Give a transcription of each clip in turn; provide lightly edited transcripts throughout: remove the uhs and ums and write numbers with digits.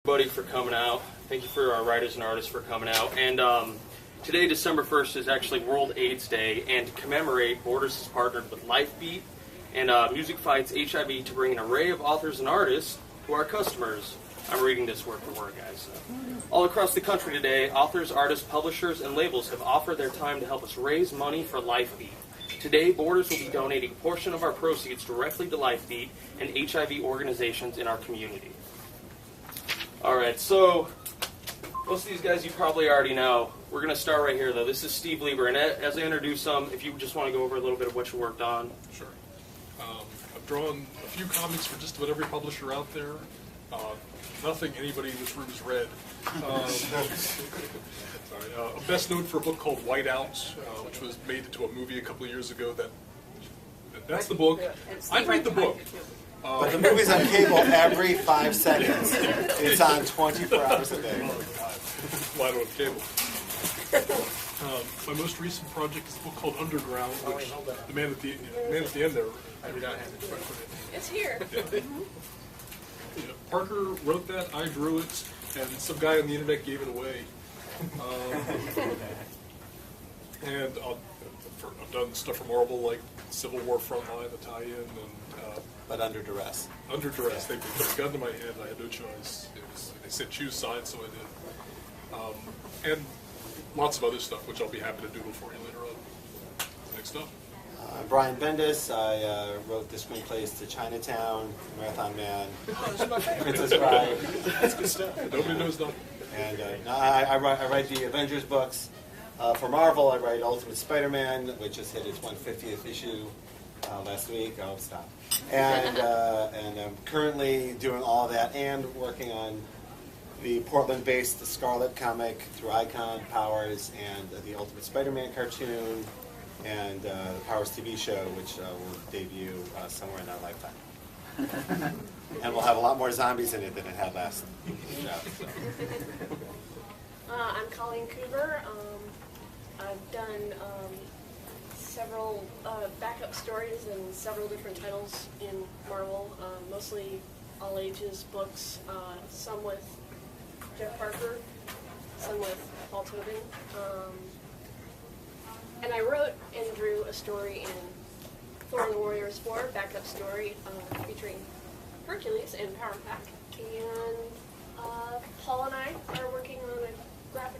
Everybody for coming out. Thank you for our writers and artists for coming out. And today, December 1st, is actually World AIDS Day, and to commemorate, Borders has partnered with Lifebeat and Music Fights HIV to bring an array of authors and artists to our customers. I'm reading this word for word, guys. All across the country today, authors, artists, publishers, and labels have offered their time to help us raise money for Lifebeat. Today, Borders will be donating a portion of our proceeds directly to Lifebeat and HIV organizations in our community. Alright, so most of these guys you probably already know. We're going to start right here, though. This is Steve Lieber, and as I introduce them, if you just want to go over a little bit of what you worked on. Sure. I've drawn a few comics for just about every publisher out there. Nothing anybody in this room has read. I'm best known for a book called Whiteout, which was made into a movie a couple of years ago. That's the book. I'd read the book. But the movie's on cable every 5 seconds. It's on 24 hours a day. Why don't have cable? My most recent project is a book called Underground, which the man at the end there. I did not have it. It's here. Yeah, Parker wrote that, I drew it, and some guy on the internet gave it away. And I've done stuff for Marvel, like Civil War Frontline, the tie-in, and but under duress. Under duress. They put a gun to my head, and I had no choice. They said choose sides, so I did. And lots of other stuff, which I'll be happy to doodle for you later on. Next up. I'm Brian Bendis. I wrote the screenplays to Chinatown, Marathon Man, Princess Bride. That's good stuff. Nobody knows that. And I write the Avengers books. For Marvel, I write Ultimate Spider-Man, which just hit its 150th issue last week. Oh, stop. And I'm currently doing all that and working on the Portland-based Scarlet comic through Icon, Powers, and the Ultimate Spider-Man cartoon, and the Powers TV show, which will debut somewhere in our lifetime. And we'll have a lot more zombies in it than it had last show. I'm Colleen Coover. I've done several backup stories and several different titles in Marvel, mostly all ages books, some with Jeff Parker, some with Paul Tobin. And I wrote and drew a story in Thor and the Warriors 4, backup story featuring Hercules and Power Pack. And Paul and I are working on have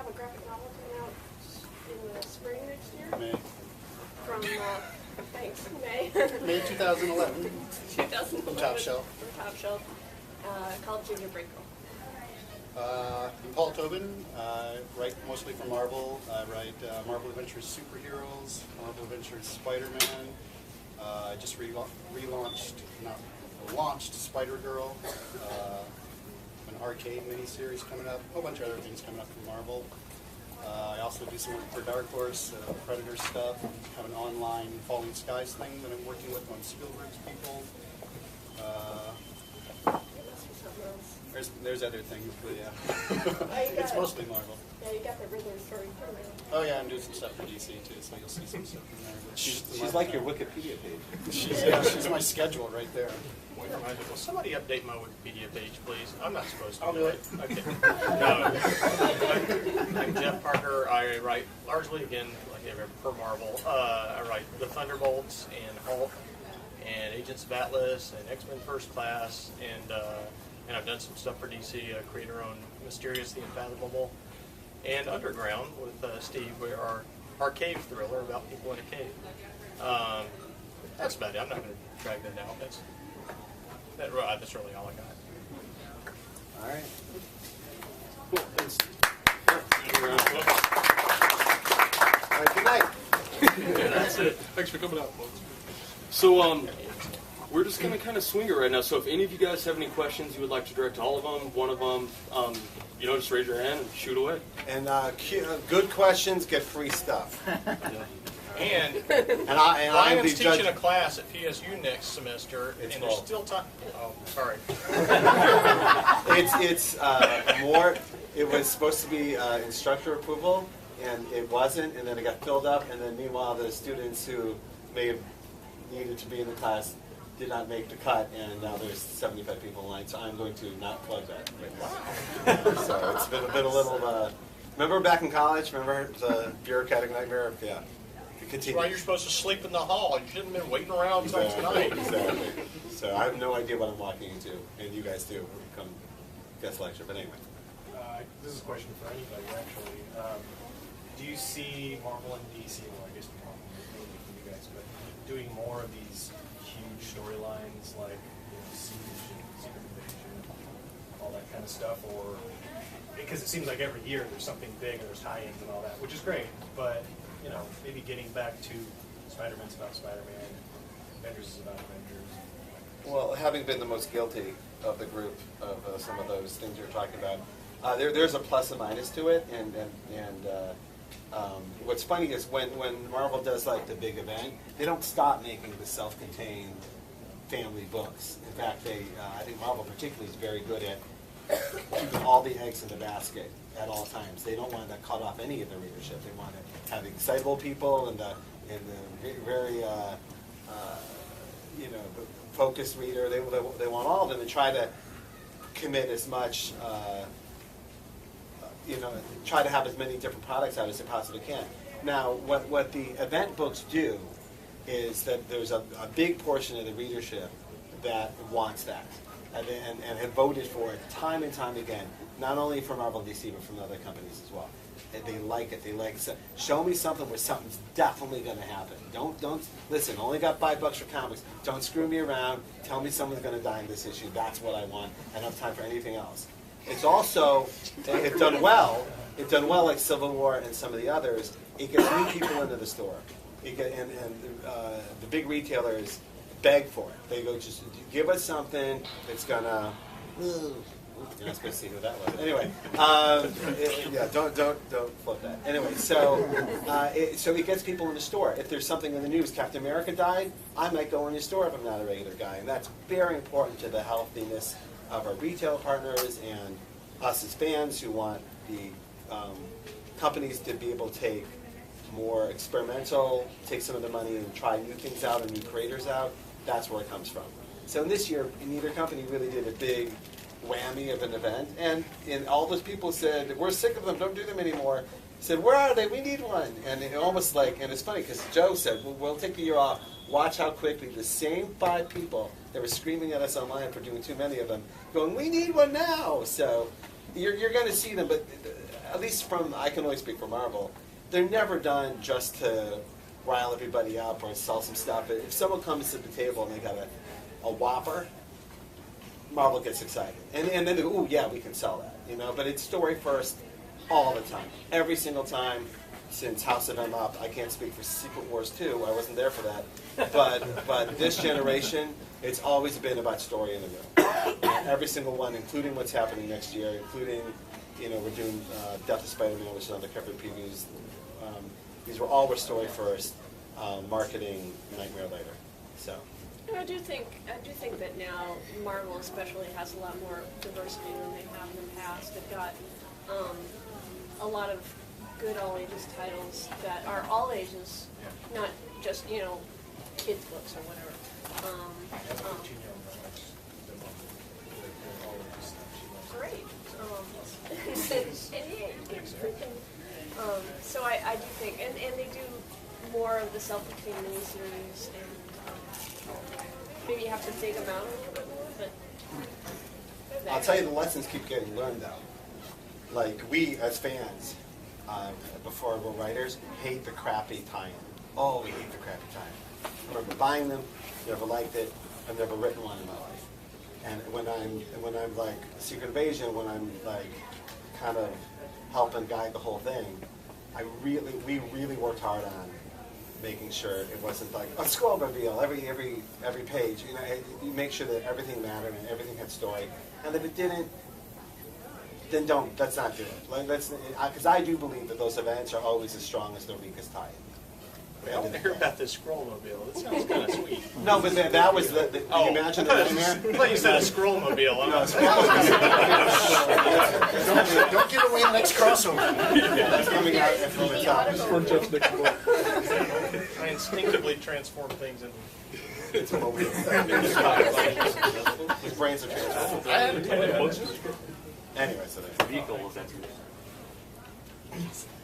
a graphic novel coming out in the spring next year. May. From, thanks, May. May 2011. 2011. From Top Shelf. From Top Shelf. Called Gingerbread Girl. I'm Paul Tobin. I write mostly for Marvel. I write Marvel Adventures Superheroes, Marvel Adventures Spider-Man. I just launched Spider-Girl, an arcade miniseries coming up, a whole bunch of other things coming up from Marvel. I also do some work for Dark Horse, Predator stuff, have an online Falling Skies thing that I'm working with on Spielberg's people. There's other things, but yeah. It's mostly Marvel. Yeah, you got the Riddler story coming. Oh yeah, I'm doing some stuff for DC too, so you'll see some stuff in there. She's like your Wikipedia page. She's my schedule right there. Will somebody update my Wikipedia page, please? I'm not supposed to. I'll do it. Okay. No. I'm Jeff Parker. I write largely, again, like per Marvel. I write The Thunderbolts and Hulk and Agents of Atlas and X-Men First Class, and I've done some stuff for DC, create our own Mysterious the Unfathomable, and Underground with Steve, where our cave thriller about people in a cave. That's about it. I'm not going to drag that out. That's really all I got. All right. Cool. Thanks. All right, good night. Yeah, that's it. Thanks for coming out, folks. So, we're just going to kind of swing it right now. So if any of you guys have any questions you would like to direct to all of them, one of them, just raise your hand and shoot away. And good questions get free stuff. And I'm Ryan's the judge. teaching a class at PSU next semester, and there's still time. Oh, sorry. It's more. It was supposed to be instructor approval, and it wasn't. And then it got filled up. And then meanwhile, the students who may have needed to be in the class did not make the cut, and now there's 75 people in line. So I'm going to not plug that right So it's been a little. Remember back in college? Remember the bureaucratic nightmare? Yeah. That's why you're supposed to sleep in the hall. You shouldn't have been waiting around until tonight. Exactly. So I have no idea what I'm walking into, and you guys do when you come guest lecture. But anyway. This is a question for anybody, actually. Do you see Marvel and DC, well, I guess Marvel maybe for you guys, but doing more of these huge storylines like Siege and Secret Invasion, all that kind of stuff? Or because it seems like every year there's something big and there's tie-ins and all that, which is great, but maybe getting back to Spider-Man's about Spider-Man, Avengers is about Avengers. Well, having been the most guilty of the group of some of those things you're talking about, there's a plus and minus to it, and what's funny is when Marvel does like the big event, they don't stop making the self-contained family books. In fact, I think Marvel particularly is very good at keeping all the eggs in the basket at all times. They don't want to cut off any of the readership. They want to have excitable people and the very focused reader. They want all of them and try to commit as much. Try to have as many different products out as they possibly can. Now, what the event books do is that there's a big portion of the readership that wants that and have voted for it time and time again, not only from Marvel and DC, but from other companies as well. And they like it. They like it. So show me something where something's definitely going to happen. Don't listen. Only got $5 for comics. Don't screw me around. Tell me someone's going to die in this issue. That's what I want. I don't have time for anything else. It's also, if done well, like Civil War and some of the others, it gets new people into the store. The big retailers beg for it. They go, just give us something that's going to... You're not supposed to see who that was. Anyway, don't flip that. Anyway, so it gets people in the store. If there's something in the news, Captain America died, I might go in the store if I'm not a regular guy, and that's very important to the healthiness of our retail partners and us as fans who want the companies to be able to take more experimental, take some of the money and try new things out and new creators out. That's where it comes from. So in this year, neither company really did a big whammy of an event, and all those people said, we're sick of them, don't do them anymore. Said, where are they? We need one. And it almost like, and it's funny because Joe said, we'll take the year off. Watch how quickly the same 5 people that were screaming at us online for doing too many of them, going, we need one now. So you're going to see them, but at least I can only speak for Marvel, they're never done just to rile everybody up or sell some stuff. If someone comes to the table and they got a whopper, Marvel gets excited. And then they go, ooh, yeah, we can sell that. But it's story first all the time. Every single time since House of M up. I can't speak for Secret Wars 2. I wasn't there for that. But this generation, it's always been about story in the middle. Every single one, including what's happening next year, including, we're doing Death of Spider-Man, which is on the cover previews. These were all story first, marketing nightmare later. So. I do think that now Marvel especially has a lot more diversity than they have in the past. They've got a lot of good all ages titles that are all ages, not just kids books or whatever. Great. So I do think, and they do more of the self-contained miniseries and. Maybe you have to dig them out a little bit more, but I'll tell you, the lessons keep getting learned, though. Like, we, as fans, before we're writers, hate the crappy tie-in. Oh, we hate the crappy tie-in. I remember buying them, never liked it, I've never written one in my life. And when I'm like, Secret Invasion, when I'm like, kind of helping guide the whole thing, we really worked hard on making sure it wasn't like a scroll reveal every page. You make sure that everything mattered and everything had story. And if it didn't, then don't. Let's not do it. Because I do believe that those events are always as strong as their weakest tie. I want to hear about this Scrollmobile. That sounds kind of sweet. No, but that was the you imagine the nightmare? I thought you said a Scrollmobile. Don't give away the next crossover. It's coming out from the top. I instinctively transform things into... It's a mobile. His brains are transformed. Anyway, so there. vehicle is that?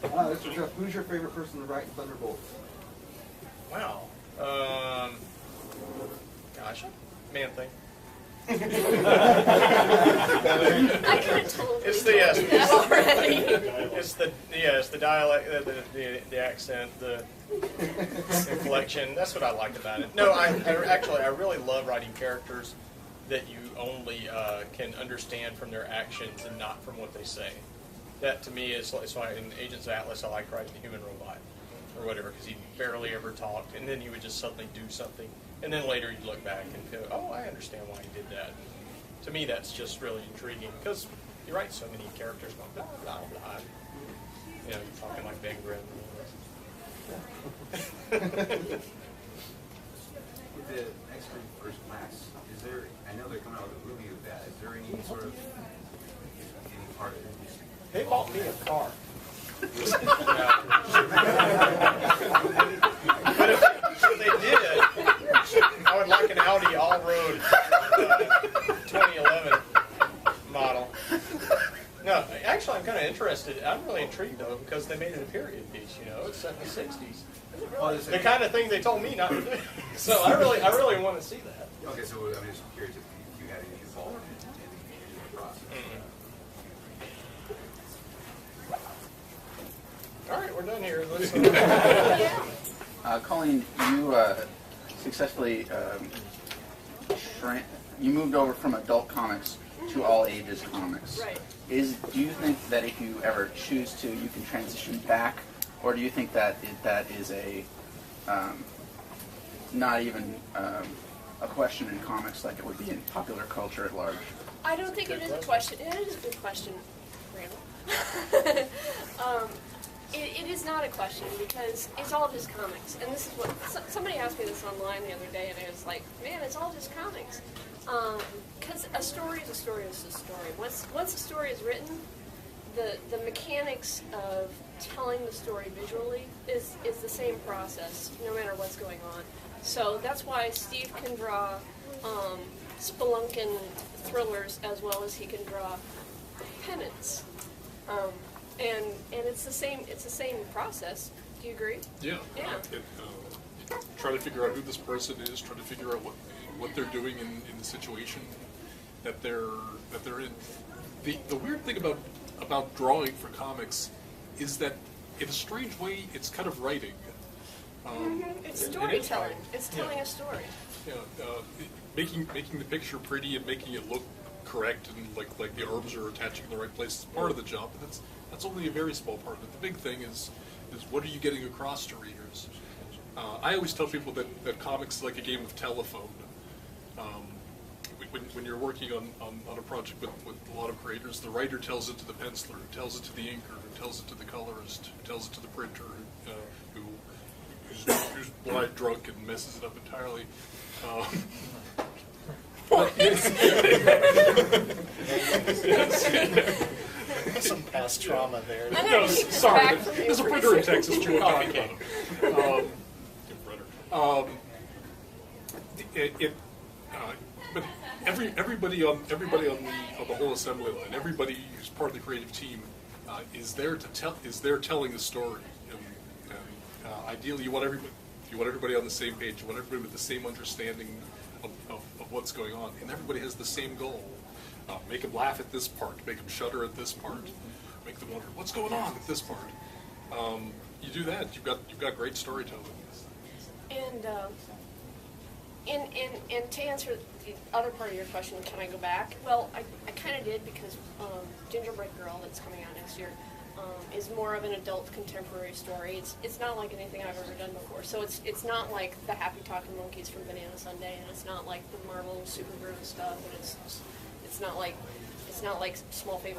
Mr. Jeff, who's your favorite person to write in Thunderbolts? Wow. Gosh, Man Thing. I could have told It's you the that already. it's the dialect, the accent, the inflection. That's what I like about it. No, I really love writing characters that you only can understand from their actions and not from what they say. That to me is why in Agents of Atlas I like writing the human robot or whatever, because he barely ever talked, and then he would just suddenly do something, and then later you'd look back and go, oh, I understand why he did that. To me, that's just really intriguing, because you write so many characters going blah blah blah. You know, you're talking like Ben Grimm. With the X-Men First Class, is there? I know they're coming out with a movie of that. Is there any sort of any part of it? They bought me a car. But if they did, I would like an Audi all-road 2011 model. No, actually, I'm kind of interested. I'm really intrigued, though, because they made it a period piece, you know. It's set in the 60s. The kind of thing they told me not to do. So I really want to see that. Okay, so I'm just curious if you had any involvement in the process. All right, we're done here. Let's, Colleen, you successfully you moved over from adult comics to all ages comics. Right. Do you think that if you ever choose to, you can transition back, or do you think that that is a not even a question in comics like it would be in popular culture at large? I don't think it is a question. It is a good question, Randall. It is not a question because it's all just comics. And this is what somebody asked me this online the other day, and I was like, man, it's all just comics. Because a story is a story is a story. Once a story is written, the mechanics of telling the story visually is the same process, no matter what's going on. So that's why Steve can draw spelunkin thrillers as well as he can draw pennants. And it's the same process. Do you agree? Yeah. Yeah. Try to figure out who this person is. Try to figure out what they're doing in the situation that they're in. The weird thing about drawing for comics is that in a strange way it's kind of writing. It's storytelling. It's telling a story. Yeah. Making the picture pretty and making it look correct and like the arms are attaching in the right place is part of the job, but that's only a very small part of it. The big thing is what are you getting across to readers? I always tell people that comics is like a game of telephone. When you're working on a project with a lot of creators, the writer tells it to the penciler, who tells it to the inker, who tells it to the colorist, who tells it to the printer, who's blind drunk and messes it up entirely. Some past trauma there. No, sorry, there's a printer in Texas too. We're talking about him. But everybody on the whole assembly line, everybody who's part of the creative team, is there telling the story. Ideally, you want everybody on the same page. You want everybody with the same understanding of what's going on, and everybody has the same goal. Make them laugh at this part, make them shudder at this part, make them wonder what's going on at this part. You do that, you've got great storytelling. And to answer the other part of your question, can I go back? Well, I kind of did because Gingerbread Girl, that's coming out next year, is more of an adult contemporary story. It's not like anything I've ever done before. So it's not like the Happy Talking Monkeys from Banana Sunday, and it's not like the Marvel Superhero stuff, and it's not like Small Fables